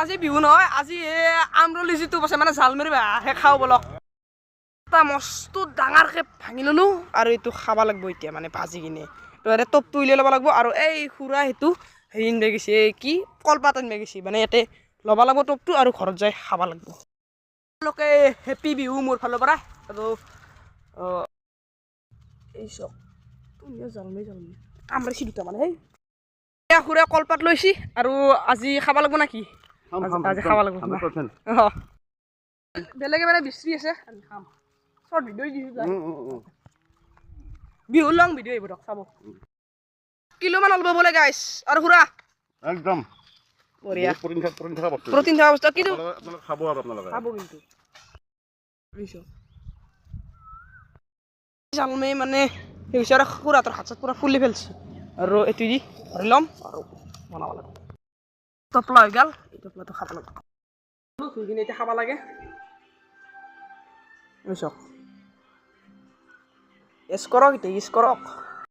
আজি বিহু নহয় আজি আমৰলি যিটো আছে মানে জাল মাৰিব আহে খাওঁ বলক এটা মস্ত ডাঙৰকে ভাঙি ললো আৰু এইটো খাব লাগিব এতিয়া মানে ভাজি কিনে তো ইয়াতে টপটো উলিয়াই ল'ব লাগিব আৰু এই খুৰা সেইটো হেৰি আনিব গৈছে কি কলপাত আনিব গৈছে মানে ইয়াতে ল'ব লাগিব টপটো আৰু ঘৰত যাই খাব লাগিব তেওঁলোকে হেপী বিহু মোৰ ফালৰ পৰা আৰু এই চক তুমিও জালমি কামৰাইছি দুটা মানে সেই খুৰাই কলপাত লৈছি আৰু আজি খাব লাগিব নাকি আজি খাব লাগিব বেলেগে মানে বিচৰি আছে আমি খাম শৰ্ট ভিডিঅ' দিছো বিহু লং ভিডিঅ' আহিব দিয়ক চাব কিলোমান অলপ বোলে গাইছ আৰু খুৰা একদম বঢ়িয়া প্ৰটিন থকা বস্তু কিন্তু আপোনালোকে খাব আৰু আপোনালোকে খাব কিন্তু জালমে মানে সেই আৰু খুৰাটোৰ হাত চাত পুৰা ফুলি ফেলছি আৰু এইটো দি ধৰি ল'ম আৰু বনাব লাগিব টপলা হৈ গ'ল এই টপলাটো খাব লাগিব ধুই কিনে এতিয়া খাব লাগে চাওক ইউজ কৰক এতিয়া ইউজ কৰক